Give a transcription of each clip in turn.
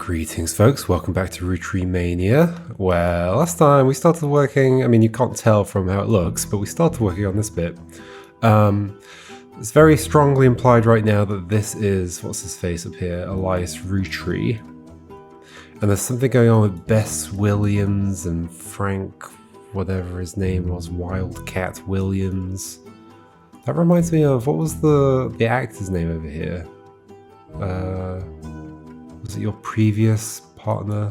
Greetings folks, welcome back to Roottree Mania, where last time we started working, I mean you can't tell from how it looks, but we started working on this bit. It's very strongly implied right now that this is, what's his face up here, Elias Roottree. And there's something going on with Bess Williams and Frank, whatever his name was, Wildcat Williams. That reminds me of, what was the actor's name over here? Was it your previous partner?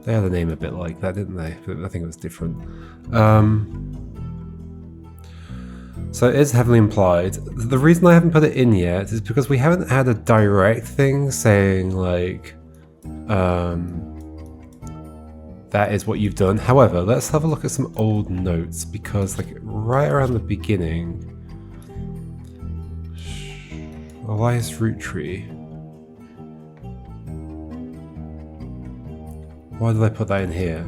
They had a name a bit like that, didn't they? But I think it was different. So it is heavily implied. The reason I haven't put it in yet is because we haven't had a direct thing saying like, that is what you've done. However, let's have a look at some old notes because like right around the beginning, Elias Roottree. Why did I put that in here?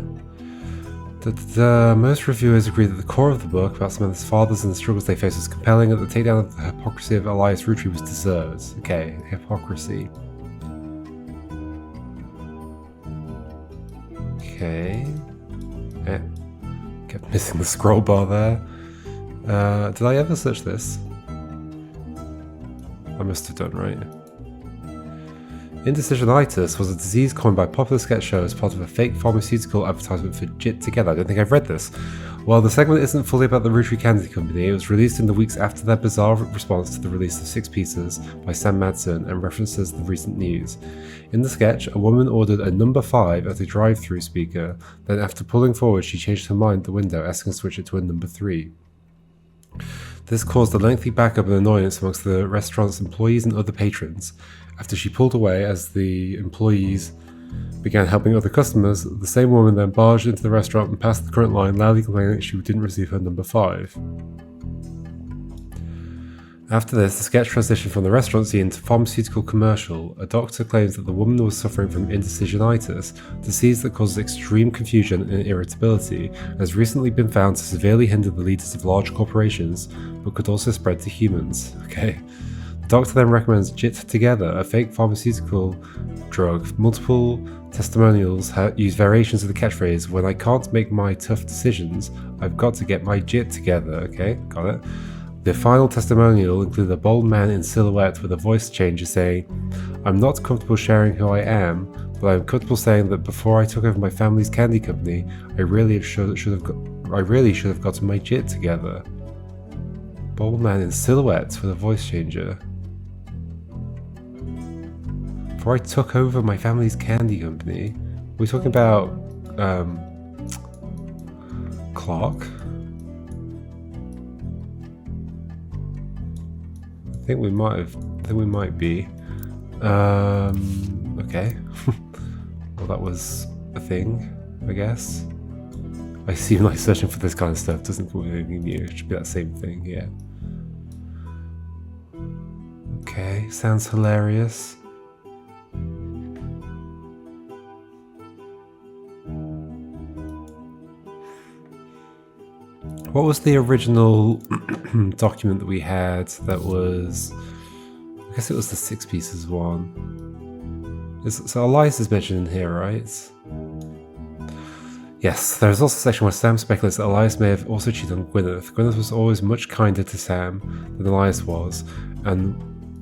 Most reviewers agree that the core of the book about Samantha's fathers and the struggles they faced was compelling, and the takedown of the hypocrisy of Elias Roottree was deserved. Okay, hypocrisy. Okay. Kept missing the scroll bar there. Did I ever search this? I must have done, right? Indecisionitis was a disease coined by popular sketch show as part of a fake pharmaceutical advertisement for Jit Together. I don't think I've read this. While the segment isn't fully about the Roottree Candy Company, it was released in the weeks after their bizarre response to the release of 6 Pieces by Sam Madsen and references the recent news. In the sketch, a woman ordered a number 5 at a drive-through speaker, then after pulling forward she changed her mind at the window, asking to switch it to a number 3. This caused a lengthy backup and annoyance amongst the restaurant's employees and other patrons. After she pulled away as the employees began helping other customers, the same woman then barged into the restaurant and passed the current line, loudly complaining that she didn't receive her number 5. After this, the sketch transitioned from the restaurant scene to pharmaceutical commercial. A doctor claims that the woman was suffering from indecisionitis, a disease that causes extreme confusion and irritability, and has recently been found to severely hinder the leaders of large corporations, but could also spread to humans. Okay. The doctor then recommends Jit Together, a fake pharmaceutical drug. Multiple testimonials use variations of the catchphrase, "When I can't make my tough decisions, I've got to get my Jit together." Okay, got it. The final testimonial included a bold man in silhouette with a voice changer saying, "I'm not comfortable sharing who I am, but I'm comfortable saying that before I took over my family's candy company, I really should have gotten my Jit together." Bold man in silhouette with a voice changer. Before I took over my family's candy company, we're talking about Clark. I think we might be. Okay. Well, that was a thing, I guess. I assume like searching for this kind of stuff doesn't come with anything new. It should be that same thing, yeah. Okay, sounds hilarious. What was the original document that we had that was... I guess it was the 6 Pieces one. So Elias is mentioned in here, right? Yes, there is also a section where Sam speculates that Elias may have also cheated on Gwyneth. Gwyneth was always much kinder to Sam than Elias was, and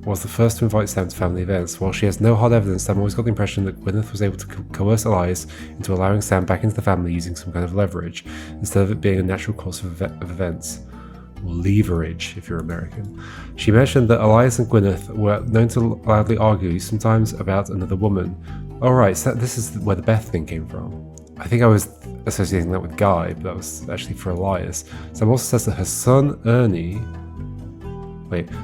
was the first to invite Sam to family events. While she has no hard evidence, Sam always got the impression that Gwyneth was able to coerce Elias into allowing Sam back into the family using some kind of leverage, instead of it being a natural course of events. Or leverage, if you're American. She mentioned that Elias and Gwyneth were known to loudly argue, sometimes about another woman. Alright, so this is where the Beth thing came from. I think I was associating that with Guy, but that was actually for Elias. Sam also says that her son Ernie...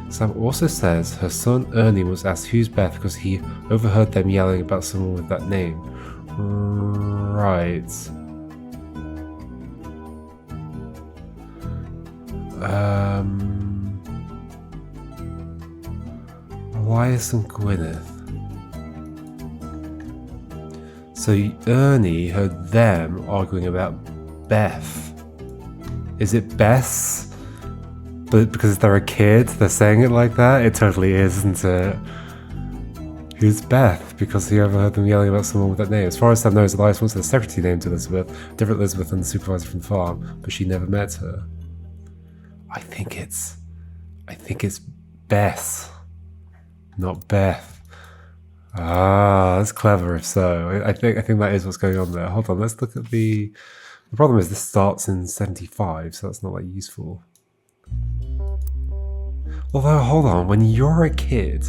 Sam also says her son Ernie was asked who's Beth because he overheard them yelling about someone with that name. Right. Elias and Gwyneth. So Ernie heard them arguing about Beth. Is it Bess? But because they're a kid, they're saying it like that? It totally is, isn't it? Who's Beth? Because he overheard them yelling about someone with that name. As far as Sam knows, Elias wants a secretary named Elizabeth, a different Elizabeth than the supervisor from the farm, but she never met her. I think it's Bess, not Beth. Ah, that's clever. If so, I think that is what's going on there. Hold on, let's look at the. The problem is this starts in 75, so that's not that useful. Although, hold on, when you're a kid.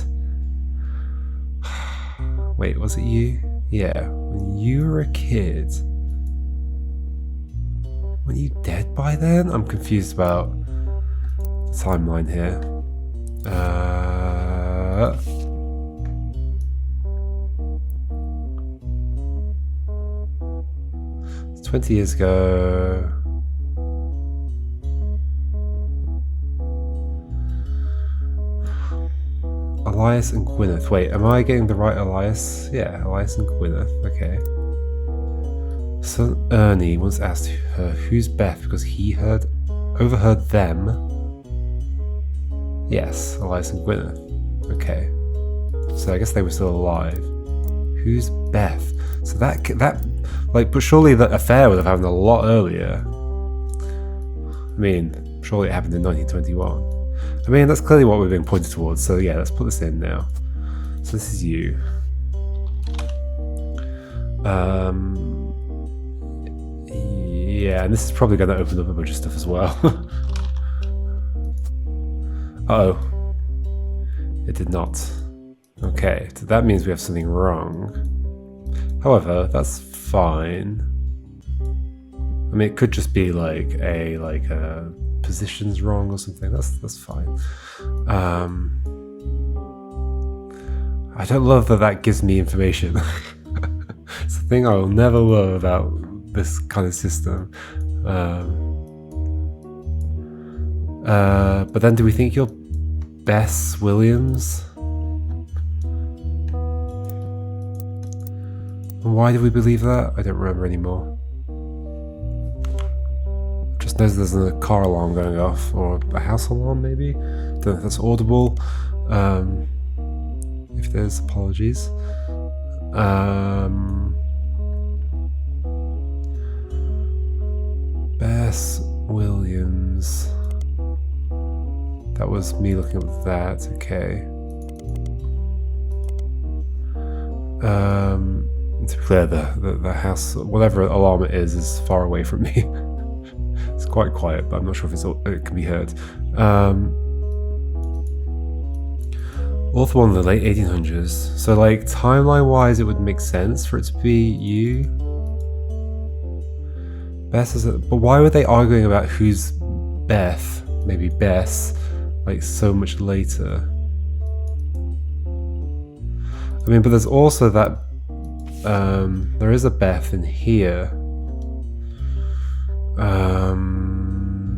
Wait, was it you? Yeah, when you were a kid. Were you dead by then? I'm confused about the timeline here. 20 years ago. Elias and Gwyneth. Wait, am I getting the right Elias? Yeah, Elias and Gwyneth. Okay. So Ernie once asked her, who's Beth? Because he overheard them. Yes, Elias and Gwyneth. Okay. So I guess they were still alive. Who's Beth? So that but surely that affair would have happened a lot earlier. I mean, surely it happened in 1921. I mean, that's clearly what we're being pointed towards, so yeah, let's put this in now. So this is you. Yeah, and this is probably going to open up a bunch of stuff as well. Uh-oh. It did not. Okay, so that means we have something wrong. However, that's fine. I mean, it could just be like a position's wrong or something. That's fine. I don't love that gives me information. It's the thing I will never love about this kind of system. But then do we think you're Bess Williams? And why do we believe that? I don't remember anymore. Just knows there's a car alarm going off, or a house alarm maybe. Don't know if that's audible. If there's, apologies. Bess Williams. That was me looking up that. Okay. To be clear, the house, whatever alarm it is far away from me. It's quite quiet, but I'm not sure if it can be heard. Author one in the late 1800s. So, like, timeline-wise, it would make sense for it to be you. Bess is but why were they arguing about who's Beth? Maybe Bess, like, so much later. I mean, but there's also that. There is a Beth in here.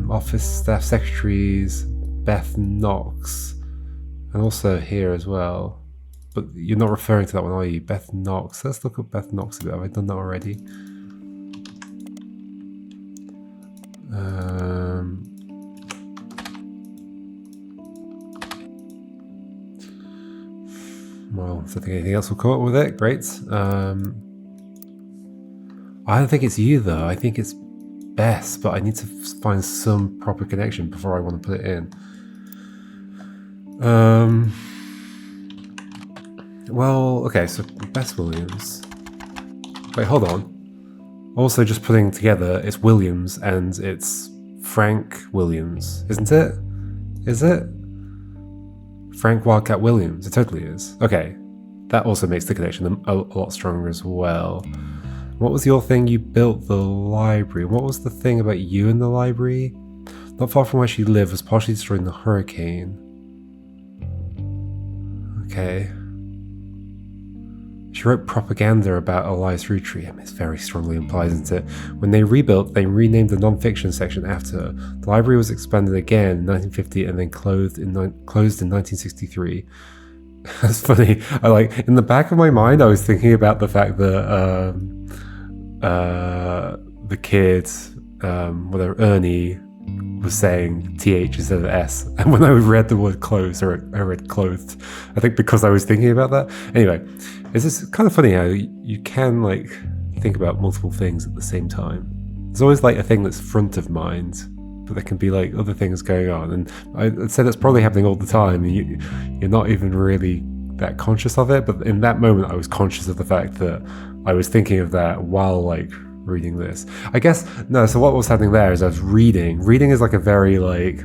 Office staff secretaries, Beth Knox, and also here as well. But you're not referring to that one, are you? Beth Knox. Let's look at Beth Knox a bit. Have I done that already? Well, if I think anything else will come up with it, great. I don't think it's you though. I think it's Bess, but I need to find some proper connection before I want to put it in. Well, okay, so Bess Williams. Wait, hold on. Also, just putting together, it's Williams and it's Frank Williams, isn't it? Is it? Frank Wildcat Williams. It totally is. Okay, that also makes the connection a lot stronger as well. What was your thing? You built the library. What was the thing about you in the library? Not far from where she lived was partially destroyed in the hurricane. Okay. She wrote propaganda about Elias Roottrie. I mean, it's very strongly implied, isn't it? When they rebuilt, they renamed the non-fiction section after her. The library was expanded again in 1950 and then closed in 1963. That's funny. In the back of my mind, I was thinking about the fact that the kids, whatever, Ernie, was saying TH instead of S. And when I read the word clothes, I read clothed. I think because I was thinking about that. Anyway, it's just kind of funny how you can like think about multiple things at the same time. There's always like a thing that's front of mind, but there can be like other things going on. And I'd say that's probably happening all the time. You're not even really that conscious of it. But in that moment, I was conscious of the fact that I was thinking of that while like reading this. I guess, no, so what was happening there is I was reading. Reading is like a very like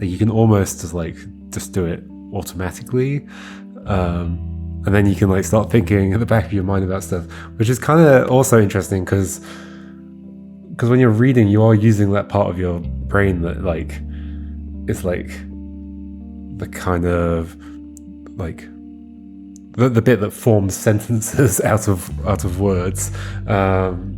you can almost just do it automatically. And then you can like start thinking at the back of your mind about stuff, which is kind of also interesting because when you're reading, you are using that part of your brain that like is like the kind of like the bit that forms sentences out of words, and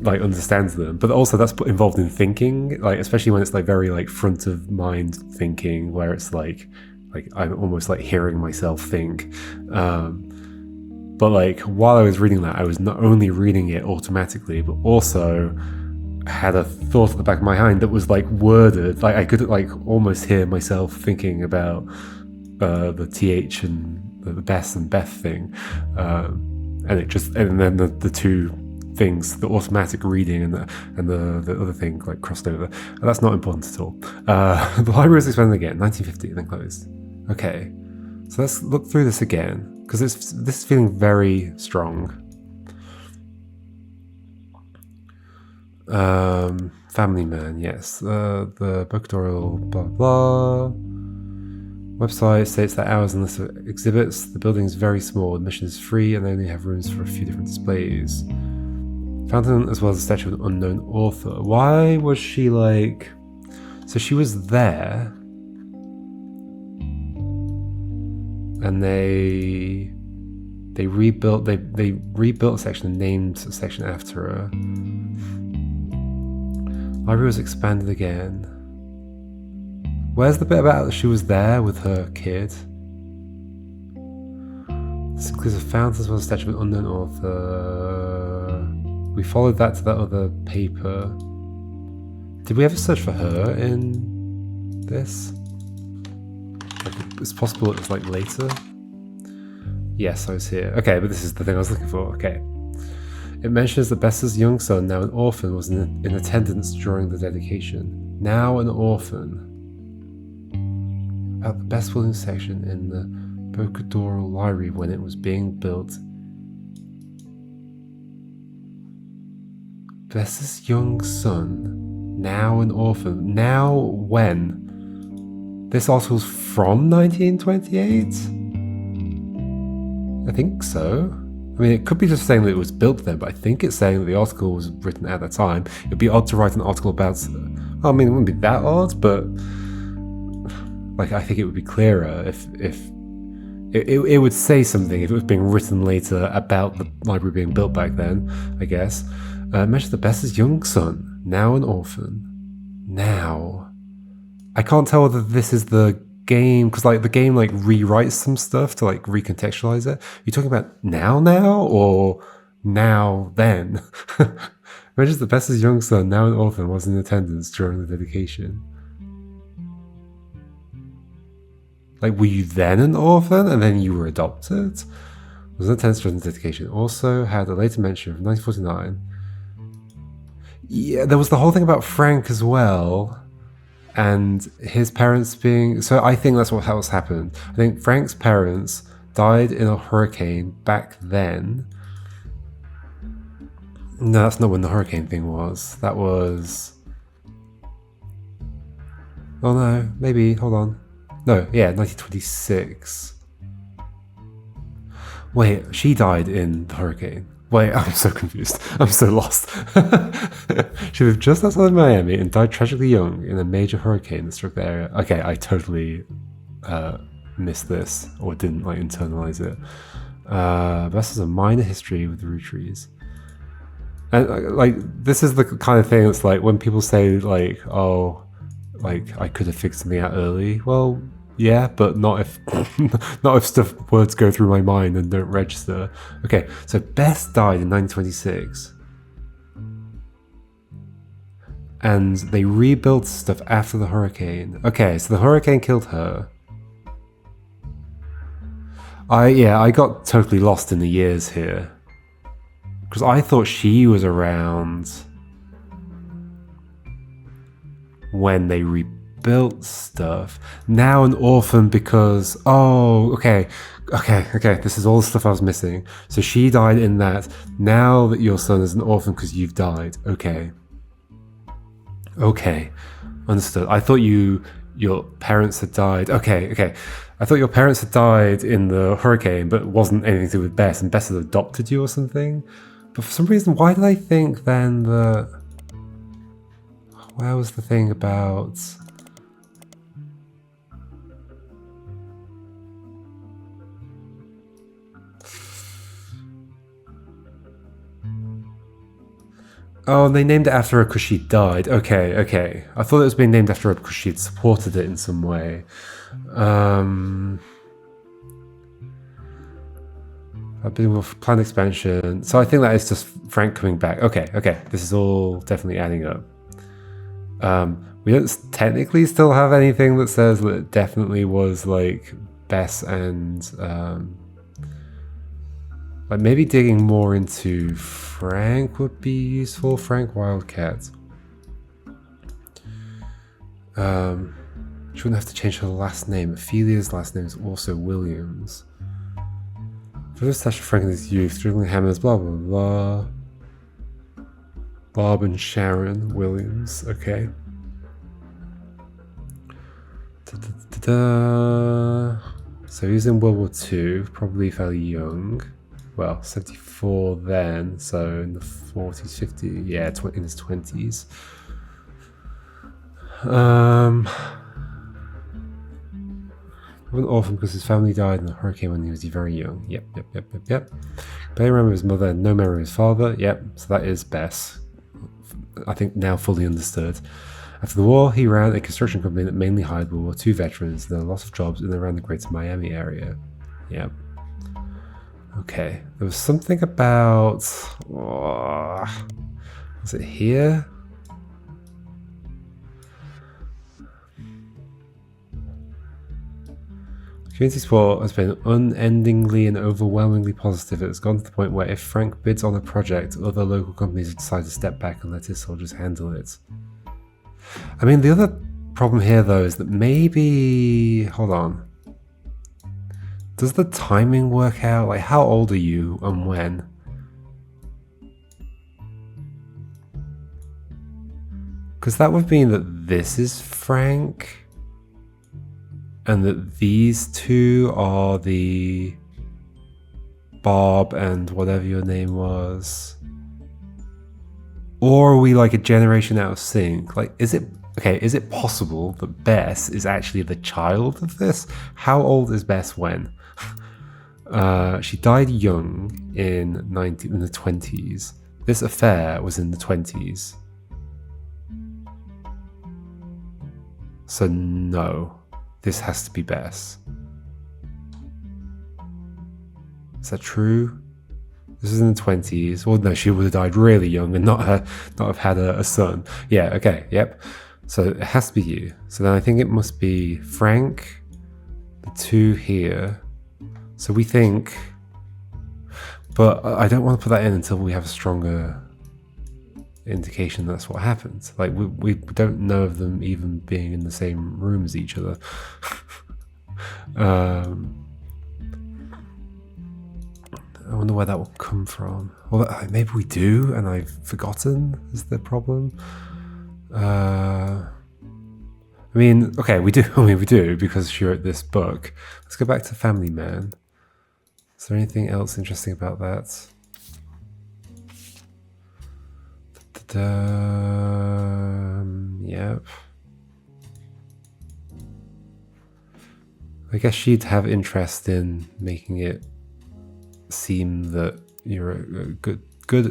like understands them. But also that's involved in thinking, like especially when it's like very like front of mind thinking, where it's like I'm almost like hearing myself think. But like while I was reading that, I was not only reading it automatically, but also had a thought at the back of my mind that was like worded. Like I could like almost hear myself thinking about the TH and the Bess and Beth thing, and then the two things, the automatic reading and the other thing like crossed over. And that's not important at all. The library was expanded again, 1950, and then closed. Okay, so let's look through this again because this is feeling very strong. Family Man, yes. The Bocadoral blah blah. Website states that hours and list of exhibits. The building is very small. Admission is free, and they only have rooms for a few different displays. Fountain, as well as a statue of an unknown author. Why was she like? So she was there, and they rebuilt. They rebuilt a section and named a section after her. Library was expanded again. Where's the bit about she was there with her kid? This includes a fountain as well as a statue of an unknown author. We followed that to that other paper. Did we ever search for her in this? It's possible it was like later. Yes, I was here. Okay, but this is the thing I was looking for. Okay. It mentions that Bess's young son, now an orphan, was in attendance during the dedication. Now an orphan. About the Bess Williams section in the Bocadoral Library when it was being built. Bess's young son, now an orphan. Now when? This article's from 1928? I think so. I mean, it could be just saying that it was built then, but I think it's saying that the article was written at that time. It'd be odd to write an article about... I mean, it wouldn't be that odd, but... like, I think it would be clearer if it would say something if it was being written later about the library being built back then, I guess. Mention the Bess's young son, now an orphan. Now. I can't tell whether this is the game, because like the game like rewrites some stuff to like recontextualize it. Are you talking about now or now then? Mentions the Bess's young son, now an orphan, was in attendance during the dedication. Like, were you then an orphan and then you were adopted? Was in attendance during the dedication. Also had a later mention from 1949. Yeah, there was the whole thing about Frank as well. And his parents being... So I think that's what else happened. I think Frank's parents died in a hurricane back then. No, that's not when the hurricane thing was. That was... Oh no, maybe, hold on. No, yeah, 1926. Wait, she died in the hurricane. Wait, I'm so confused. I'm so lost. She lived just outside of Miami and died tragically young in a major hurricane that struck the area. Okay, I totally missed this or didn't like internalize it. Bess has a minor history with the Roottrees. And like, this is the kind of thing that's like when people say like, oh, like I could have figured something out early. Well, yeah, but not if not if words go through my mind and don't register. Okay, so Bess died in 1926. and they rebuilt stuff after the hurricane. Okay, so the hurricane killed her. I got totally lost in the years here. Because I thought she was around when they rebuilt stuff. Now an orphan because... Oh, okay. This is all the stuff I was missing. So she died in that. Now that your son is an orphan because you've died. Okay. Understood. I thought your parents had died. Okay. I thought your parents had died in the hurricane, but it wasn't anything to do with Bess, and Bess had adopted you or something. But for some reason, why did I think then that... Where was the thing about... Oh, and they named it after her because she died. Okay. I thought it was being named after her because she'd supported it in some way. I've been with planned expansion. So I think that is just Frank coming back. Okay. This is all definitely adding up. We don't technically still have anything that says that it definitely was like Bess and like maybe digging more into Frank would be useful. Frank Wildcat. She wouldn't have to change her last name. Ophelia's last name is also Williams. First stash of Frank in his youth, dribbling hammers, blah blah blah. Barb and Sharon Williams. Okay. So he was in World War II, probably fairly young. Well, 74 then, so in the 40s, 50s, yeah, in his 20s. An orphan because his family died in a hurricane when he was very young. Yep. Barely remember his mother and no memory of his father. Yep, so that is Bess. I think now fully understood. After the war, he ran a construction company that mainly hired World War II veterans. There were lots of jobs in and around the greater Miami area. Yep. Okay, there was something about... was it here? Community support has been unendingly and overwhelmingly positive. It has gone to the point where if Frank bids on a project, other local companies have decided to step back and let his soldiers handle it. I mean, the other problem here, though, is that maybe... Hold on. Does the timing work out? Like, how old are you and when? Because that would mean that this is Frank... And that these two are the Barb and whatever your name was. Or are we like a generation out of sync? Like, is it possible that Bess is actually the child of this? How old is Bess when? She died young in the 20s. This affair was in the 20s. So no. This has to be Bess. Is that true? This is in the 20s. Well, no, she would have died really young and not have had a son. Yeah, okay, yep. So it has to be you. So then I think it must be Frank, the two here. So we think... But I don't want to put that in until we have a stronger indication that's what happened. Like, we don't know of them even being in the same room as each other. I wonder where that will come from. Well, maybe we do and I've forgotten is the problem. I mean, okay, we do. I mean, we do because she wrote this book. Let's go back to Family Man. Is there anything else interesting about that? Yep. I guess she'd have interest in making it seem that you're a good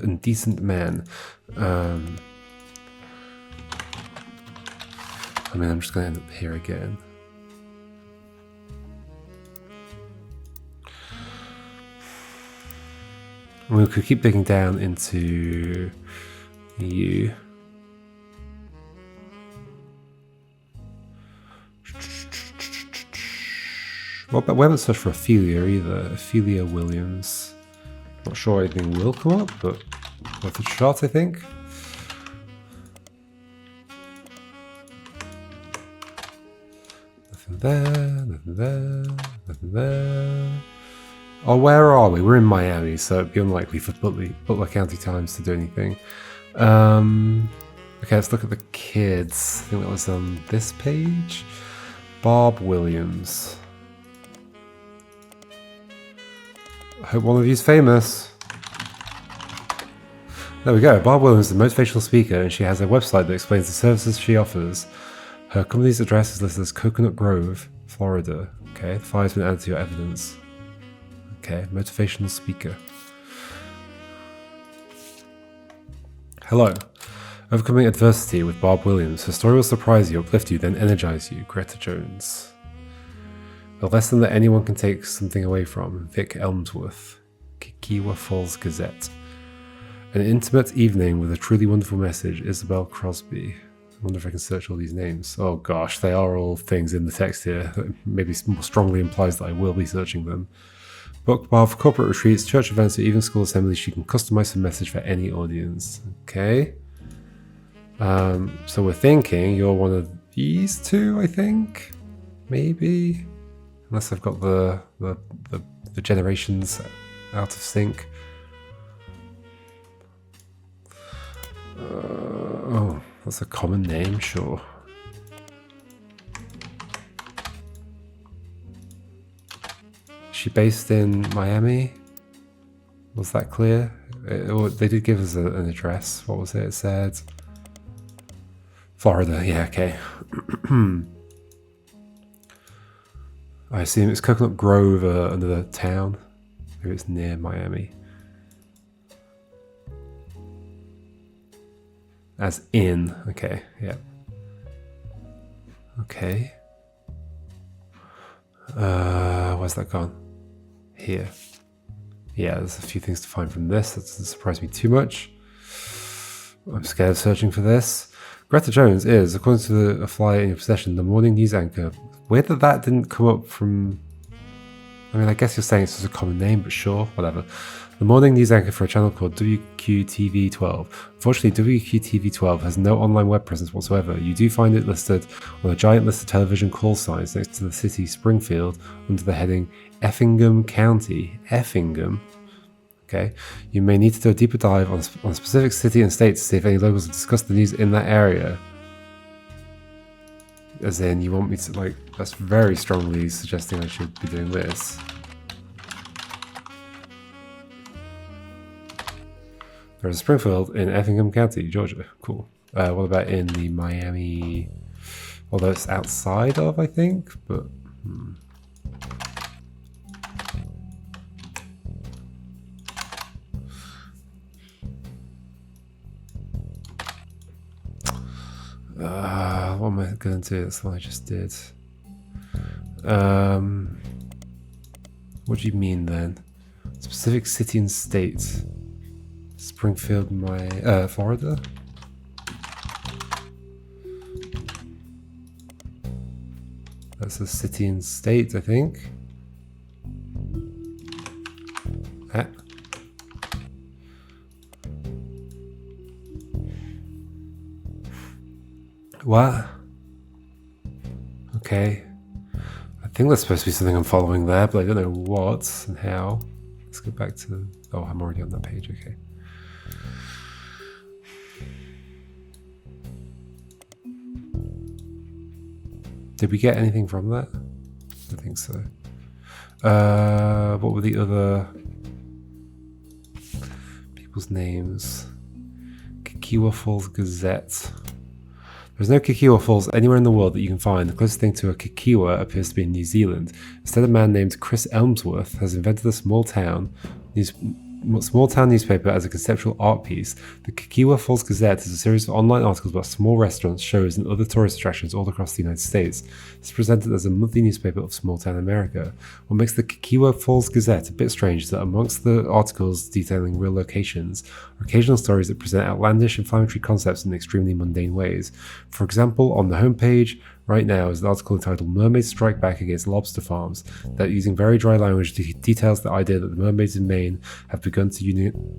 and decent man. I mean, I'm just going to end up here again. And we could keep digging down into you. Well, but we haven't searched for Ophelia either. Ophelia Williams. Not sure anything will come up, but worth a shot, I think. Nothing there, nothing there, nothing there. Oh, where are we? We're in Miami, so it'd be unlikely for Butler County Times to do anything. Okay, let's look at the kids. I think that was on this page. Barb Williams. I hope one of you's famous. There we go. Barb Williams is a motivational speaker, and she has a website that explains the services she offers. Her company's address is listed as Coconut Grove, Florida. Okay, the file's been added to your evidence. Okay, motivational speaker. Hello. Overcoming adversity with Barb Williams. Her story will surprise you, uplift you, then energize you. Greta Jones. A lesson that anyone can take something away from. Vic Elmsworth. Kiwa Falls Gazette. An intimate evening with a truly wonderful message. Isabel Crosby. I wonder if I can search all these names. Oh gosh, they are all things in the text here. That maybe more strongly implies that I will be searching them. Book bar for corporate retreats, church events, or even school assemblies. She can customize her message for any audience. Okay. So we're thinking you're one of these two, I think. Maybe. Unless I've got the generations out of sync. Oh, that's a common name, sure. Is she based in Miami? Was that clear? They did give us an address. What was it? It said Florida. Yeah, okay. I assume it's Coconut Grove, another town. Maybe it's near Miami. As in, okay, yeah. Okay. Where's that gone? Here. Yeah, there's a few things to find from this. That doesn't surprise me too much. I'm scared of searching for this. Greta Jones is, according to a flyer in your possession, the morning news anchor. Weird that didn't come up from... I mean, I guess you're saying it's just a common name, but sure, whatever. The morning news anchor for a channel called WQTV12. Unfortunately, WQTV12 has no online web presence whatsoever. You do find it listed on a giant list of television call signs next to the city Springfield under the heading Effingham County. Effingham. Okay. You may need to do a deeper dive on a specific city and state to see if any locals have discussed the news in that area. As in, you want me to, like, that's very strongly suggesting I should be doing this. There's a Springfield in Effingham County, Georgia. Cool. What about in the Miami? Although it's outside of, I think, but... what am I going to do? That's what I just did. What do you mean then? Specific city and state. Springfield, Florida? That's a city and state, I think. Ah. What? Okay. I think that's supposed to be something I'm following there, but I don't know what and how. Let's go back to... Oh, I'm already on that page, okay. Did we get anything from that? I think so. What were the other people's names? Kiwa Falls Gazette. There's no Kiwa Falls anywhere in the world that you can find. The closest thing to a Kiwa appears to be in New Zealand. Instead, a man named Chris Elmsworth has invented a small town newspaper as a conceptual art piece. The Kiwa Falls Gazette is a series of online articles about small restaurants, shows, and other tourist attractions all across the United States. It's presented as a monthly newspaper of small-town America. What makes the Kiwa Falls Gazette a bit strange is that amongst the articles detailing real locations are occasional stories that present outlandish, inflammatory concepts in extremely mundane ways. For example, on the homepage, right now is an article entitled Mermaids Strike Back Against Lobster Farms that, using very dry language, details the idea that the mermaids in Maine have begun to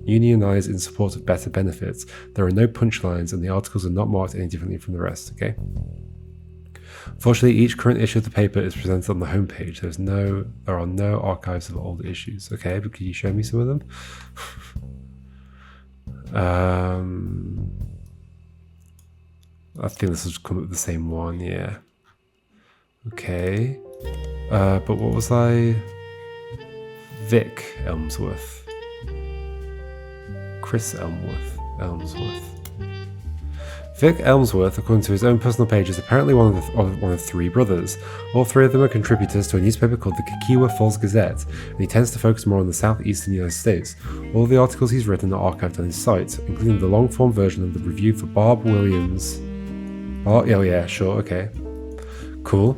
unionize in support of better benefits. There are no punchlines, and the articles are not marked any differently from the rest, okay? Fortunately, each current issue of the paper is presented on the homepage. There are no archives of old issues. Okay, but can you show me some of them? I think this will come up with the same one, yeah. Okay. But what was I? Vic Elmsworth. Chris Elmsworth. Vic Elmsworth, according to his own personal page, is apparently one of three brothers. All three of them are contributors to a newspaper called the Kiwa Falls Gazette, and he tends to focus more on the southeastern United States. All the articles he's written are archived on his site, including the long-form version of the review for Barb Williams. Oh yeah, sure, okay. Cool.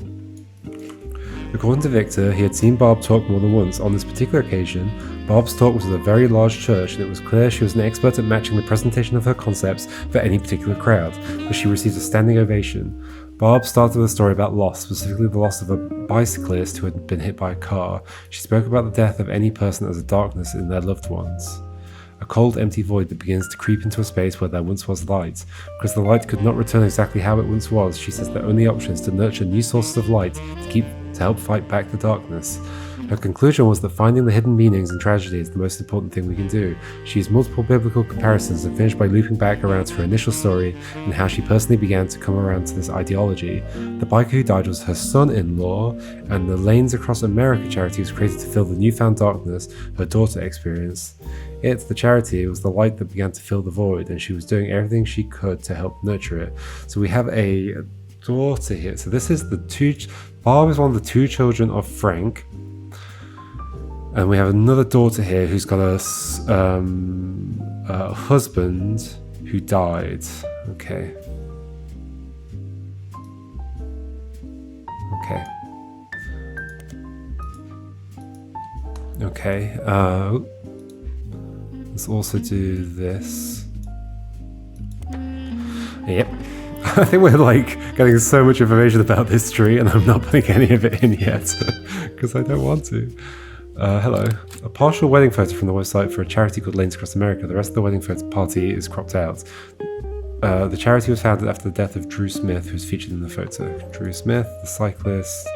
According to Victor, he had seen Barb talk more than once. On this particular occasion, Barb's talk was at a very large church, and it was clear she was an expert at matching the presentation of her concepts for any particular crowd, but she received a standing ovation. Barb started with a story about loss, specifically the loss of a bicyclist who had been hit by a car. She spoke about the death of any person as a darkness in their loved ones. A cold, empty void that begins to creep into a space where there once was light. Because the light could not return exactly how it once was, she says the only option is to nurture new sources of light to help fight back the darkness. Her conclusion was that finding the hidden meanings in tragedy is the most important thing we can do. She used multiple biblical comparisons and finished by looping back around to her initial story and how she personally began to come around to this ideology. The biker who died was her son-in-law, and the Lanes Across America charity was created to fill the newfound darkness her daughter experienced. The charity, was the light that began to fill the void, and she was doing everything she could to help nurture it. So we have a daughter here. So this is Barb is one of the two children of Frank. And we have another daughter here who's got a husband who died. Okay. Let's also do this. Yep. I think we're getting so much information about this tree, and I'm not putting any of it in yet because I don't want to. Hello. A partial wedding photo from the website for a charity called Lanes Across America. The rest of the wedding photo party is cropped out. The charity was founded after the death of Drew Smith, who's featured in the photo. Drew Smith, the cyclist.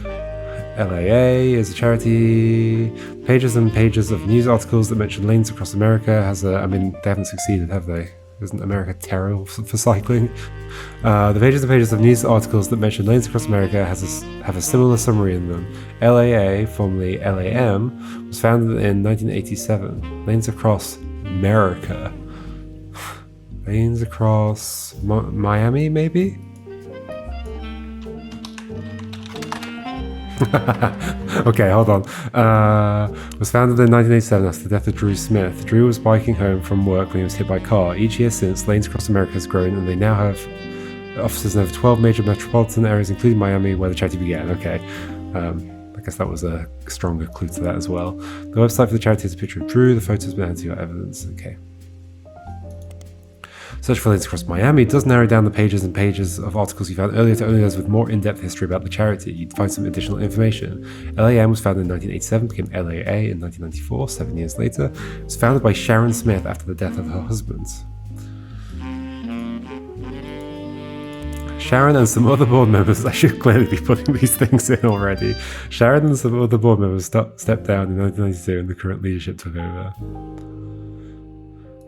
LAA is a charity. Pages and pages of news articles that mention Lanes Across America they haven't succeeded, have they? Isn't America terrible for cycling? The pages and pages of news articles that mention Lanes Across America have a similar summary in them. LAA, formerly LAM, was founded in 1987. Lanes Across America. Lanes Across Miami, maybe? Okay, hold on. Was founded in 1987 after the death of Drew Smith. Drew was biking home from work when he was hit by a car. Each year since, Lanes Across America has grown, and they now have offices in over 12 major metropolitan areas, including Miami, where the charity began. Okay. I guess that was a stronger clue to that as well. The website for the charity has a picture of Drew. The photos been added to your evidence. Okay. Search for Lanes Across Miami does narrow down the pages and pages of articles you found earlier to only those with more in-depth history about the charity. You'd find some additional information. LAM was founded in 1987, became LAA in 1994, 7 years later. It was founded by Sharon Smith after the death of her husband. Sharon and some other board members, I should clearly be putting these things in already. Sharon and some other board members stepped down in 1992 and the current leadership took over.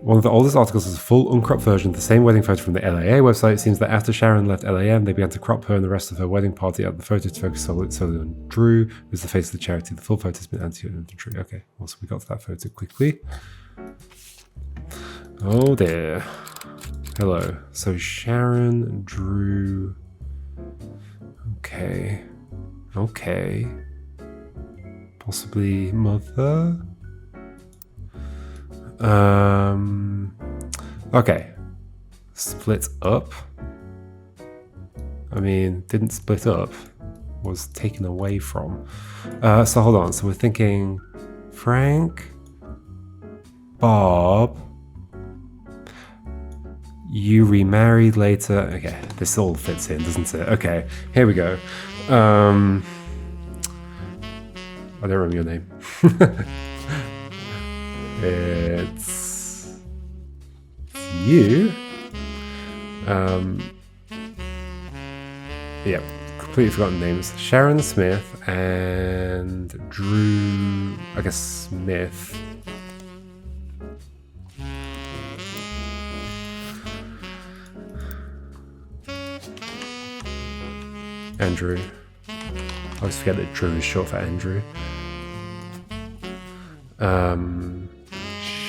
One of the oldest articles is a full uncropped version of the same wedding photo from the LAA website. It seems that after Sharon left LAM, they began to crop her and the rest of her wedding party out of the photo to focus solely on Drew, who's the face of the charity. The full photo has been added to your inventory. Okay, well, so we got to that photo quickly. Oh dear. Hello. So Sharon, Drew. Okay. Possibly mother? Okay. Split up. Didn't split up. Was taken away from. So hold on. So we're thinking Frank, Barb. You remarried later. Okay, this all fits in, doesn't it? Okay, here we go. I don't remember your name. It's you. Yep, completely forgotten names. Sharon Smith and Drew, I guess Smith. Andrew. I always forget that Drew is short for Andrew.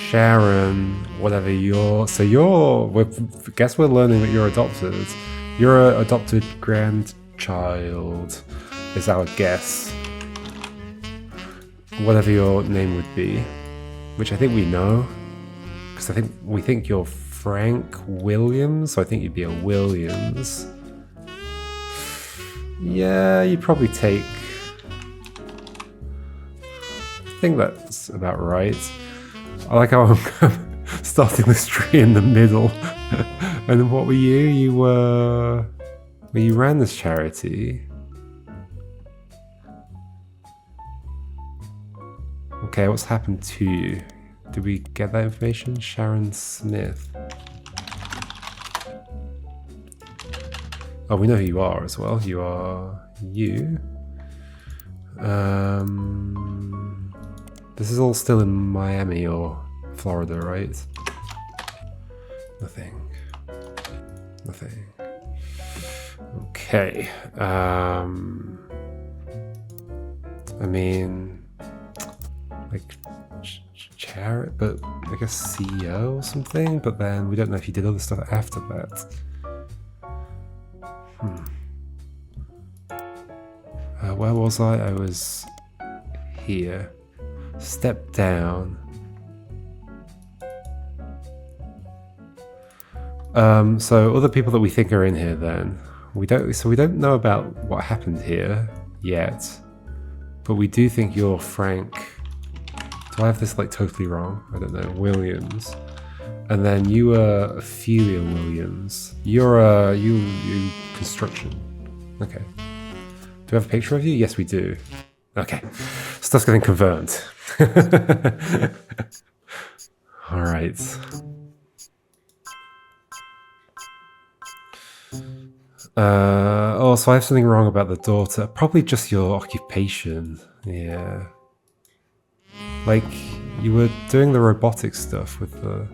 Sharon, whatever you're... So guess we're learning that you're adopted. You're an adopted grandchild, is our guess. Whatever your name would be. Which I think we know. Because we think you're Frank Williams, so I think you'd be a Williams. Yeah, you'd probably take... I think that's about right. I like how I'm starting this tree in the middle. And what were you? You ran this charity. Okay, what's happened to you? Did we get that information? Sharon Smith. Oh, we know who you are as well. You are you. This is all still in Miami or Florida, right? Nothing. Okay. I mean, like charity, but I guess CEO or something. But then we don't know if you did other stuff after that. Where was I? I was here. Step down. So other people that we think are in here then. We don't know about what happened here yet. But we do think you're Frank. Do I have this like totally wrong? I don't know. Williams. And then you are Ophelia Williams. You're you construction. Okay. Do we have a picture of you? Yes, we do. Okay. Stuff's getting confirmed. All right. So I have something wrong about the daughter. Probably just your occupation. Yeah. Like, you were doing the robotic stuff with the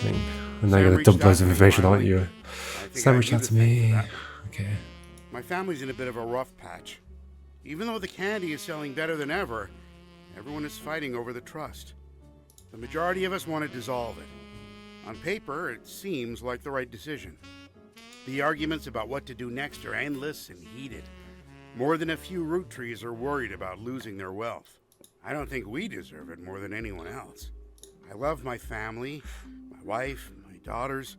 thing. And now you're going to dump loads of information, aren't you? Sam reached out to me. Okay. My family's in a bit of a rough patch. Even though the candy is selling better than ever, everyone is fighting over the trust. The majority of us want to dissolve it. On paper, it seems like the right decision. The arguments about what to do next are endless and heated. More than a few Roottrees are worried about losing their wealth. I don't think we deserve it more than anyone else. I love my family, my wife, my daughters,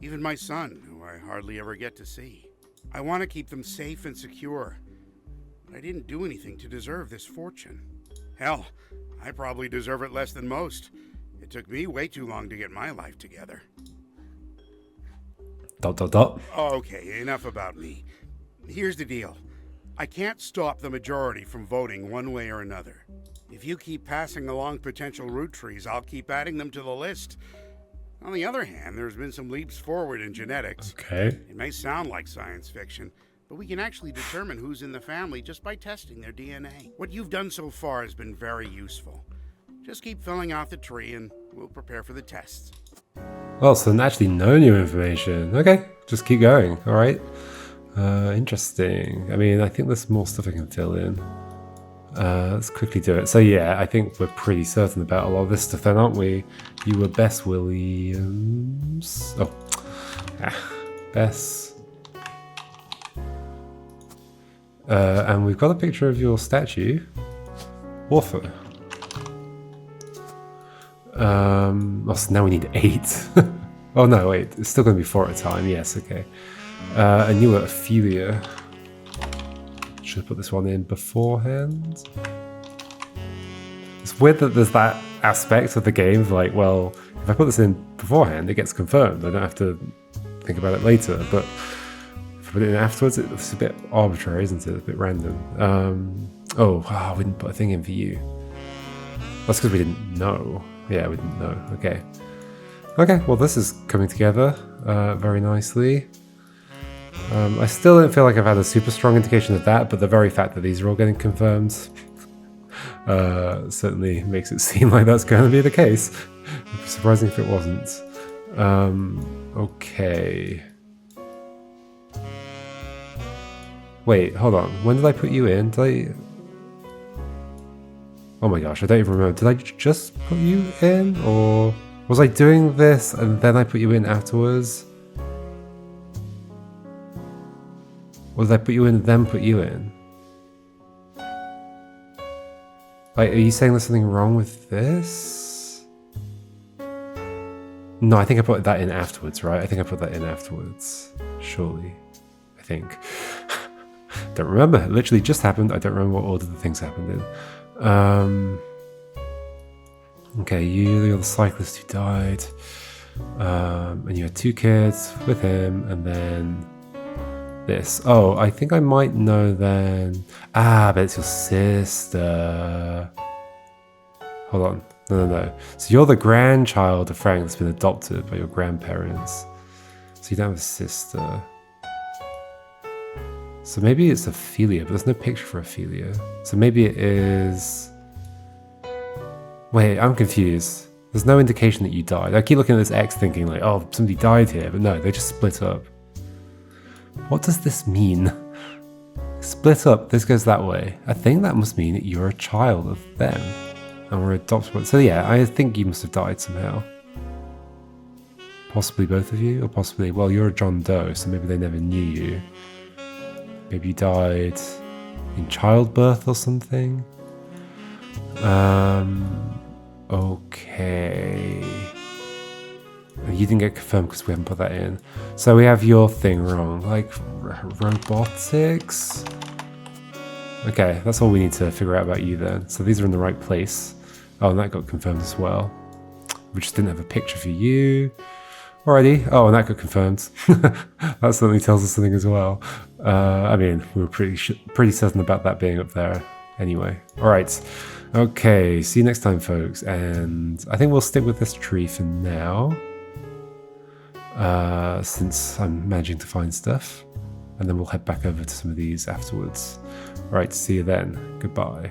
even my son, who I hardly ever get to see. I want to keep them safe and secure, but I didn't do anything to deserve this fortune. Hell, I probably deserve it less than most. It took me way too long to get my life together. ... Okay, enough about me. Here's the deal. I can't stop the majority from voting one way or another. If you keep passing along potential Roottrees, I'll keep adding them to the list. On the other hand, there's been some leaps forward in genetics. Okay. It may sound like science fiction, but we can actually determine who's in the family just by testing their DNA. What you've done so far has been very useful. Just keep filling out the tree and we'll prepare for the tests. Well, so actually no new information. Okay, just keep going. All right. Interesting. I mean, I think there's more stuff I can fill in. Let's quickly do it. So yeah, I think we're pretty certain about a lot of this stuff then, aren't we? You were Bess Williams. Oh, Bess. And we've got a picture of your statue. Author. So now we need 8. Oh no, wait, it's still going to be 4 at a time. Yes, okay. And you were Ophelia. Should have put this one in beforehand. It's weird that there's that aspect of the game of like, well, If I put this in beforehand, it gets confirmed. I don't have to think about it later. But if I put it in afterwards, it's a bit arbitrary, isn't it? It's a bit random. We didn't put a thing in for you. That's because we didn't know. Yeah, we didn't know. Okay. Okay, well this is coming together very nicely. I still don't feel like I've had a super strong indication of that, but the very fact that these are all getting confirmed certainly makes it seem like that's going to be the case. It'd be surprising if it wasn't. Okay. Wait, hold on. When did I put you in? Oh my gosh, I don't even remember. Did I just put you in? Or was I doing this and then I put you in afterwards? Or did I put you in and then put you in? Like, are you saying there's something wrong with this? No, I think I put that in afterwards, right? I think I put that in afterwards. Surely. I think. Don't remember. It literally just happened. I don't remember what order the things happened in. Okay, you're the cyclist who died. And you had 2 kids with him, and then this. Oh, I think I might know then. But it's your sister. Hold on. No. So you're the grandchild of Frank that's been adopted by your grandparents. So you don't have a sister. So maybe it's Ophelia, but there's no picture for Ophelia. So maybe it is... Wait, I'm confused. There's no indication that you died. I keep looking at this X thinking like, oh, somebody died here, but no, they just split up. What does this mean? Split up, this goes that way. I think that must mean that you're a child of them. And we're adopted. So yeah, I think you must have died somehow. Possibly both of you, or possibly, well, you're a John Doe, so maybe they never knew you. Maybe you died in childbirth or something. Okay. You didn't get confirmed because we haven't put that in. So we have your thing wrong. Like, robotics? Okay, that's all we need to figure out about you then. So these are in the right place. Oh, and that got confirmed as well. We just didn't have a picture for you. Alrighty. Oh, and that got confirmed. That certainly tells us something as well. I mean, we were pretty certain about that being up there anyway. Alright. Okay, see you next time, folks. And I think we'll stick with this tree for now. Since I'm managing to find stuff. And then we'll head back over to some of these afterwards. Alright, see you then. Goodbye.